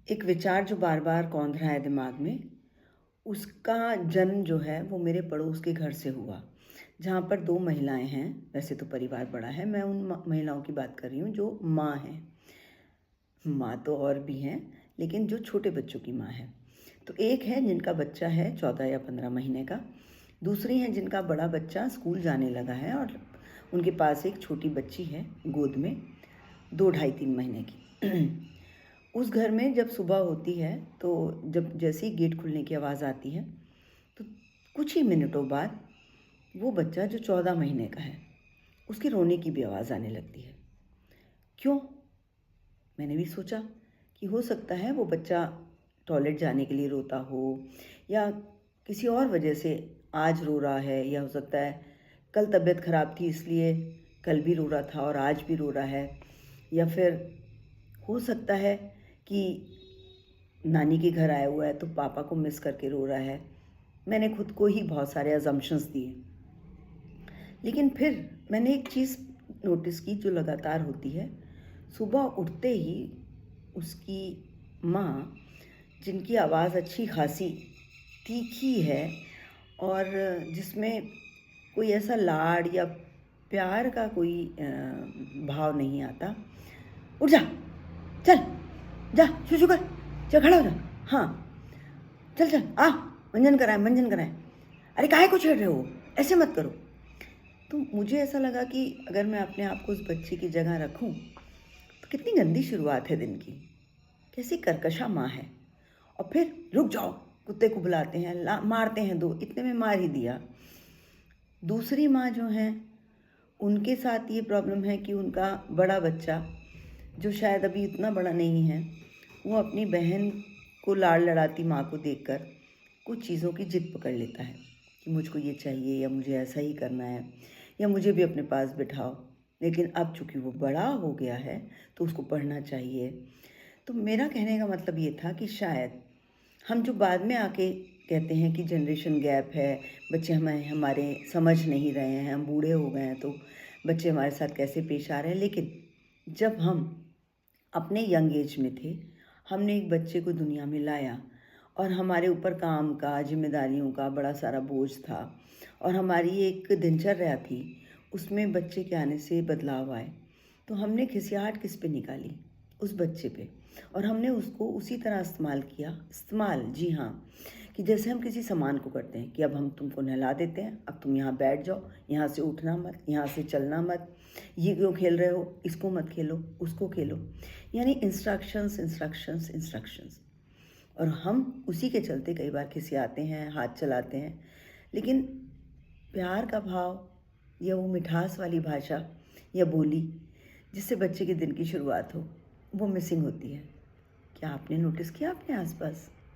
एक विचार जो बार-बार कौंध रहा है दिमाग में, उसका जन्म जो है वो मेरे पड़ोस के घर से हुआ, जहाँ पर 2 महिलाएँ हैं। वैसे तो परिवार बड़ा है, मैं उन महिलाओं की बात कर रही हूँ जो माँ हैं। माँ तो और भी हैं, लेकिन जो छोटे बच्चों की माँ है। तो एक है जिनका बच्चा है 14 या 15 महीने का, दूसरी हैं जिनका बड़ा बच्चा स्कूल जाने लगा है और उनके पास एक छोटी बच्ची है गोद में, 2 ढाई 3 महीने की। उस घर में जब सुबह होती है तो जब जैसे ही गेट खुलने की आवाज़ आती है तो कुछ ही मिनटों बाद वो बच्चा जो 14 महीने का है उसके रोने की भी आवाज़ आने लगती है। क्यों? मैंने भी सोचा कि हो सकता है वो बच्चा टॉयलेट जाने के लिए रोता हो या किसी और वजह से आज रो रहा है, या हो सकता है कल तबीयत ख़राब थी इसलिए कल भी रो रहा था और आज भी रो रहा है, या फिर हो सकता है कि नानी के घर आया हुआ है तो पापा को मिस करके रो रहा है। मैंने खुद को ही बहुत सारे अजम्पशंस दिए। लेकिन फिर मैंने एक चीज़ नोटिस की जो लगातार होती है। सुबह उठते ही उसकी माँ, जिनकी आवाज़ अच्छी खासी तीखी है और जिसमें कोई ऐसा लाड या प्यार का कोई भाव नहीं आता, उठ जा, चल, जा शुशु कर, चल खड़ा हो जा, हाँ, चल चल आ, मंजन कराए मंजन कराए, अरे काहे को छेड़ रहे हो, ऐसे मत करो। तो मुझे ऐसा लगा कि अगर मैं अपने आप को उस बच्चे की जगह रखूं तो कितनी गंदी शुरुआत है दिन की, कैसी कर्कशा माँ है। और फिर रुक जाओ, कुत्ते को बुलाते हैं, मारते हैं, 2 इतने में मार ही दिया। दूसरी माँ जो हैं उनके साथ ये प्रॉब्लम है कि उनका बड़ा बच्चा, जो शायद अभी इतना बड़ा नहीं है, वो अपनी बहन को लाड़ लड़ाती माँ को देखकर कुछ चीज़ों की जिद पकड़ लेता है कि मुझको ये चाहिए या मुझे ऐसा ही करना है या मुझे भी अपने पास बिठाओ। लेकिन अब चूँकि वो बड़ा हो गया है तो उसको पढ़ना चाहिए। तो मेरा कहने का मतलब ये था कि शायद हम जो बाद में आके कहते हैं कि जनरेशन गैप है, बच्चे हमारे समझ नहीं रहे हैं, हम बूढ़े हो गए हैं तो बच्चे हमारे साथ कैसे पेश आ रहे हैं। लेकिन जब हम अपने यंग एज में थे, हमने एक बच्चे को दुनिया में लाया और हमारे ऊपर काम का, जिम्मेदारियों का बड़ा सारा बोझ था और हमारी एक दिनचर्या थी, उसमें बच्चे के आने से बदलाव आए। तो हमने खिसियाहट किस पे निकाली? उस बच्चे पे। और हमने उसको उसी तरह इस्तेमाल किया, इस्तेमाल, जी हाँ, कि जैसे हम किसी सामान को करते हैं कि अब हम तुमको नहला देते हैं, अब तुम यहाँ बैठ जाओ, यहाँ से उठना मत, यहाँ से चलना मत, ये क्यों खेल रहे हो, इसको मत खेलो, उसको खेलो। यानी इंस्ट्रक्शंस इंस्ट्रक्शंस इंस्ट्रक्शंस। और हम उसी के चलते कई बार खिसियाते हैं, हाथ चलाते हैं। लेकिन प्यार का भाव या वो मिठास वाली भाषा या बोली जिससे बच्चे के दिन की शुरुआत हो, वो मिसिंग होती है। क्या आपने नोटिस किया अपने आसपास?